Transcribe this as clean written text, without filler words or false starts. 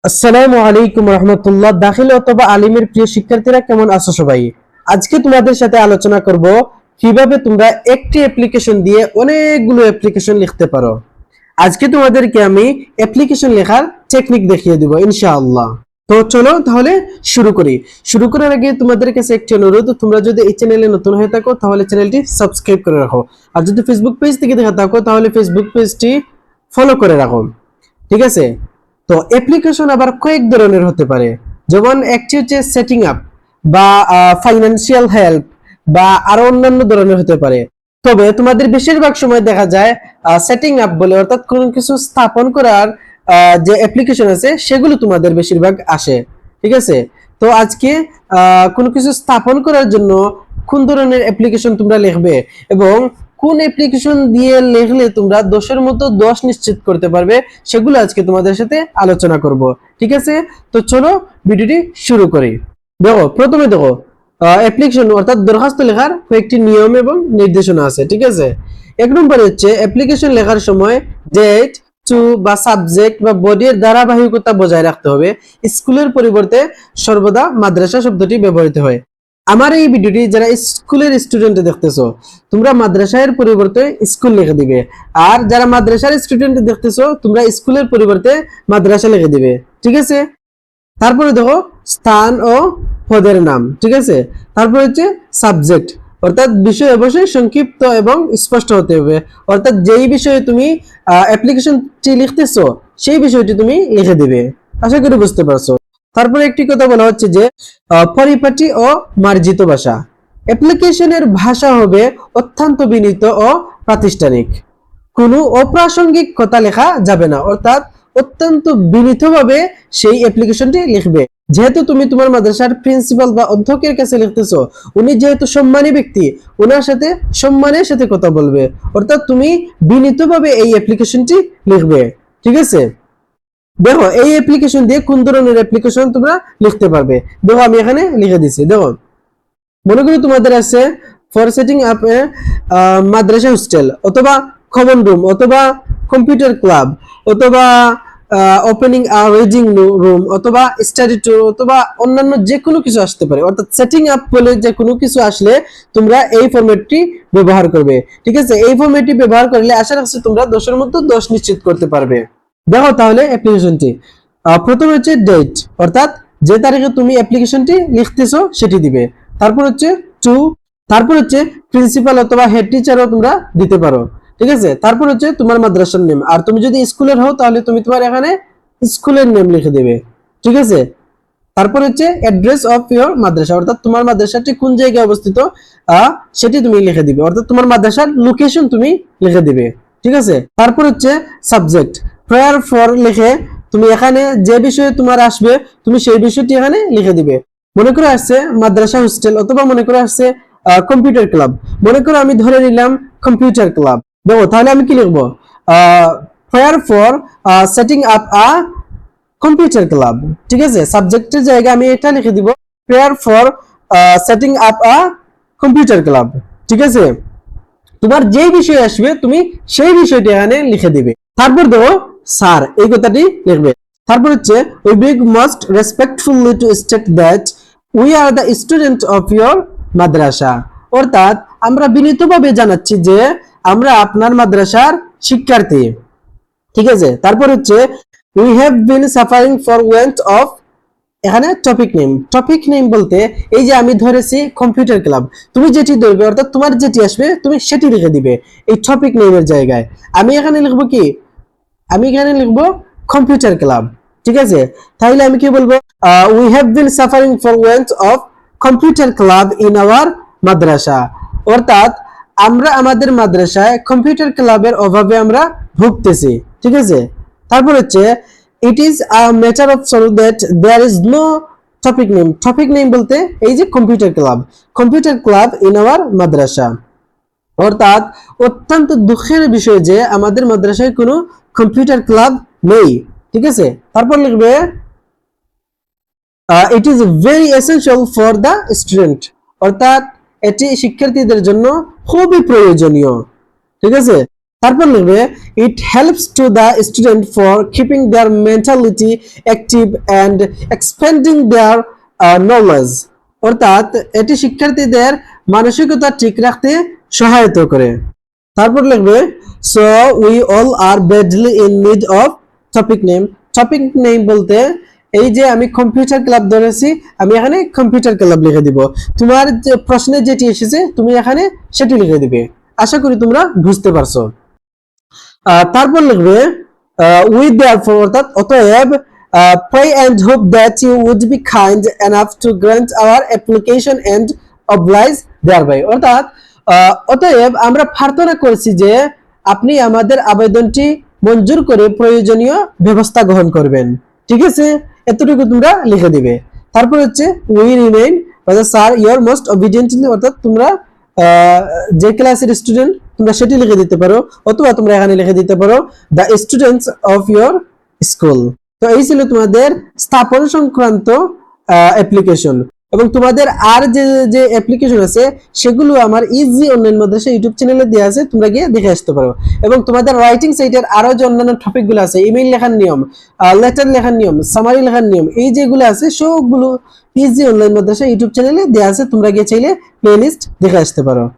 আসসালামু আলাইকুম রহমতুল্লাহ। দাখিল অথবা আলিমের প্রিয় শিক্ষার্থীরা কেমন আছো সবাই? আজকে তোমাদের সাথে আলোচনা করব কিভাবে তোমরা একটি অ্যাপ্লিকেশন দিয়ে অনেকগুলো অ্যাপ্লিকেশন লিখতে পারো। আজকে তোমাদেরকে আমি অ্যাপ্লিকেশন লেখার টেকনিক দেখিয়ে দিব ইনশাআল্লাহ। তো চলো তাহলে শুরু করি। শুরু করার আগে তোমাদের কাছে একটি অনুরোধ, তোমরা যদি এই চ্যানেলে নতুন হয়ে থাকো তাহলে চ্যানেলটি সাবস্ক্রাইব করে রাখো, আর যদি ফেসবুক পেজ থেকে দেখে থাকো তাহলে ফেসবুক পেজটি ফলো করে রাখো, ঠিক আছে? তো অ্যাপ্লিকেশন আবার কয়েক ধরনের হতে পারে, যেমন একটি হচ্ছে সেটিং আপ বা ফাইন্যান্সিয়াল হেল্প বা আরো অন্যান্য ধরনের হতে পারে। তবে তোমাদের বেশিরভাগ সময় দেখা যায় সেটিং আপ বলে, অর্থাৎ কোনো কিছু স্থাপন করার যে অ্যাপ্লিকেশন আছে সেগুলো তোমাদের বেশিরভাগ আসে, ঠিক আছে? তো আজকে কোনো কিছু স্থাপন করার জন্য কোন ধরনের অ্যাপ্লিকেশন তোমরা লিখবে এবং কোন অ্যাপ্লিকেশন দিয়ে লিখলে তোমরা 10-এর মতো 10 নিশ্চিত করতে পারবে, সেগুলো আজকে তোমাদের সাথে আলোচনা করব, ঠিক আছে? তো চলো ভিডিওটি শুরু করি। দেখো, প্রথমে দেখো অ্যাপ্লিকেশন অর্থাৎ দরখাস্ত লেখার কয়েকটি নিয়ম এবং নির্দেশনা আছে, ঠিক আছে? এক নম্বর হচ্ছে অ্যাপ্লিকেশন লেখার সময় ডেট, টু বা সাবজেক্ট বা বডির ধারাবাহিকতা বজায় রাখতে হবে। স্কুলের পরিবর্তে সর্বদা মাদ্রাসা শব্দটি ব্যবহৃত হয়। আমার এই ভিডিওটি যারা স্কুলের স্টুডেন্ট দেখতেছো, তোমরা মাদ্রাসার পরিবর্তে স্কুল লিখে দিবে, আর যারা মাদ্রাসার স্টুডেন্ট দেখতেছো তোমরা স্কুলের পরিবর্তে মাদ্রাসা লিখে দিবে, ঠিক আছে? তারপরে দেখো স্থান ও পদের নাম, ঠিক আছে? তারপর হচ্ছে সাবজেক্ট, অর্থাৎ বিষয় অবশ্যই সংক্ষিপ্ত এবং স্পষ্ট হতে হবে, অর্থাৎ যেই বিষয়ে তুমি অ্যাপ্লিকেশনটি লিখতেছো সেই বিষয়টি তুমি লিখে দিবে। আশা করি বুঝতে পারছো। তারপরে একটি কথা বলা হচ্ছে যে পরিপাটি ও মার্জিত ভাষা। অ্যাপ্লিকেশনের ভাষা হবে অত্যন্ত বিনীত ও প্রাতিষ্ঠানিক। কোনো অপ্রাসঙ্গিক কথা লেখা যাবে না, অর্থাৎ অত্যন্ত বিনীতভাবে সেই অ্যাপ্লিকেশনটি লিখবে। যেহেতু তুমি তোমার মাদ্রাসার প্রিন্সিপাল বা অধ্যক্ষের কাছে লিখতেছো, উনি যেহেতু সম্মানী ব্যক্তি, ওনার সাথে সম্মানের সাথে কথা বলবে, অর্থাৎ তুমি বিনীতভাবে এই অ্যাপ্লিকেশনটি লিখবে, ঠিক আছে? দেখো এই অ্যাপ্লিকেশন দিয়ে কোন ধরনের অ্যাপ্লিকেশন তোমরা লিখতে পারবে। দেখো আমি এখানে লিখে দিছি। দেখো, মনে করি তোমাদের আছে for setting up A Madrasa hostel, অথবা কমন রুম, অথবা কম্পিউটার ক্লাব, অথবা ওপেনিং আ রিডিং রুম, অথবা স্টাডি ট্যুর, অথবা অন্যান্য যে কোনো কিছু আসতে পারে। অর্থাৎ সেটিং আপ বলে যে কোনো কিছু আসলে তোমরা এই ফরম্যাটটি ব্যবহার করবে, ঠিক আছে? এই ফরম্যাটটি ব্যবহার করলে আশা রাখছি তোমরা 10-এর মধ্যে 10 নিশ্চিত করতে পারবে। দেখো তাহলে অ্যাপ্লিকেশনটি প্রথমে হচ্ছে ডেট, অর্থাৎ যে তারিখে তুমি অ্যাপ্লিকেশনটি লিখতেছো সেটি দিবে। তারপর হচ্ছে টু, তারপর হচ্ছে প্রিন্সিপাল অথবা হেড টিচারও তোমরা দিতে পারো, ঠিক আছে? তারপর হচ্ছে তোমার মাদ্রাসার নেম, আর তুমি যদি স্কুলের হও তাহলে তুমি তোমার এখানে স্কুলের নেম লিখে দেবে, ঠিক আছে? তারপর হচ্ছে অ্যাড্রেস অফ ইওর মাদ্রাসা, অর্থাৎ তোমার মাদ্রাসাটি কোন জায়গায় অবস্থিত সেটি তুমি লিখে দিবে, অর্থাৎ তোমার মাদ্রাসার লোকেশন তুমি লিখে দিবে, ঠিক আছে? তারপর হচ্ছে সাবজেক্ট, প্রেয়ার ফর লিখে তুমি এখানে যে বিষয়ে তোমার আসবে তুমি সেই বিষয়টি এখানে লিখে দিবে। মনে করে আসছে মাদ্রাসা হোস্টেল, অথবা মনে করে আসছে কম্পিউটার ক্লাব। মনে করো আমি ধরে নিলাম কম্পিউটার ক্লাব। দেখো তাহলে আমি কি লিখবো? Prayer for setting up a computer club, ঠিক আছে? সাবজেক্টের জায়গায় আমি এটা লিখে দিব, prayer for setting up a computer club, ঠিক আছে? তোমার যেই বিষয় আসবে তুমি সেই বিষয়টি এখানে লিখে দিবে। তারপর দেখো স্যার এই কথাটি লিখবে। তারপর হচ্ছে we beg most respectfully to state that we are the student of your madrasa, অর্থাৎ আমরা বিনীতভাবে জানাচ্ছি যে আমরা আপনার মাদ্রাসার শিক্ষার্থী, ঠিক আছে? তারপর হচ্ছে we have been suffering for want of, এখানে টপিক নেম। টপিক নেম বলতে এই যে আমি ধরেছি কম্পিউটার ক্লাব, তুমি যেটি ধরবে অর্থাৎ তোমার যেটি আসবে তুমি সেটি লিখে দিবে এই টপিক নেমের জায়গায়। আমি এখানে লিখবো কি? আমি এখানে লিখবো কম্পিউটার ক্লাব, ঠিক আছে? তাহলে আমি কি বলবো? We have been suffering for want of computer club in our madrasa, অর্থাৎ আমরা আমাদের মাদ্রাসায় কম্পিউটার ক্লাবের অভাবে আমরা ভুগতেছি, ঠিক আছে? তারপর হচ্ছে it is a matter of sorrow that there is no topic name. topic name বলতে এই যে কম্পিউটার ক্লাব in our মাদ্রাসা, অর্থাৎ অত্যন্ত দুঃখের বিষয় যে আমাদের মাদ্রাসায় কোনো কম্পিউটার ক্লাব নেই, ঠিক আছে? তারপর লিখবে it is very essential for the student, অর্থাৎ এটি শিক্ষার্থীদের জন্য খুবই প্রয়োজনীয়, ঠিক আছে? তারপর লিখবে it helps to the student for keeping their mentality active and expending their knowledge, অর্থাৎ এটি শিক্ষার্থীদের মানসিকতা ঠিক রাখতে সহায়তা করে। তারপর লিখবে so we all R badly in need of topic name. Topic name বলতে এই যে আমি কম্পিউটার ক্লাব ধরেছি, আমি এখানে কম্পিউটার ক্লাব লিখে দিব। তোমার যে প্রশ্নে যেটি এসেছে তুমি এখানে সেটি লিখে দিবে। আশা করি তোমরা বুঝতে পারছো। তারপর লিখবে উই দেয়ারফর, অর্থাৎ অতএব pray and hope that you would be kind enough to grant our application and oblige thereby, অর্থাৎ অতএব আমরা প্রার্থনা করছি যে আপনি আমাদের আবেদনটি মঞ্জুর করে প্রয়োজনীয় ব্যবস্থা গ্রহণ করবেন। ঠিক আছে, এতটুকু তোমরা লিখে দিবে। তারপর হচ্ছে we remain sir your most obediently, অর্থাৎ তোমরা যে ক্লাসের স্টুডেন্ট তোমরা সেটি লিখে দিতে পারো, অথবা তোমরা এখানে লিখে দিতে পারো the students of your school. তো এই ছিল তোমাদের স্থাপন সংক্রান্ত অ্যাপ্লিকেশন। এবং তোমাদের আর যে যে অ্যাপ্লিকেশন আছে সেগুলো আমার ইজি অনলাইন মাদ্রাসা ইউটিউব চ্যানেলে দেওয়া আছে, তোমরা গিয়ে দেখে আসতে পারো। এবং তোমাদের রাইটিং সাইটের আরো যে অন্যান্য টপিকগুলো আছে, ইমেইল লেখার নিয়ম, লেটার লেখার নিয়ম, সামারি লেখার নিয়ম, এই যেগুলো আছে সবগুলো ইজি অনলাইন মাদ্রাসা ইউটিউব চ্যানেলে দেওয়া আছে, তোমরা গিয়ে চাইলে প্লেলিস্ট দেখে আসতে পারো।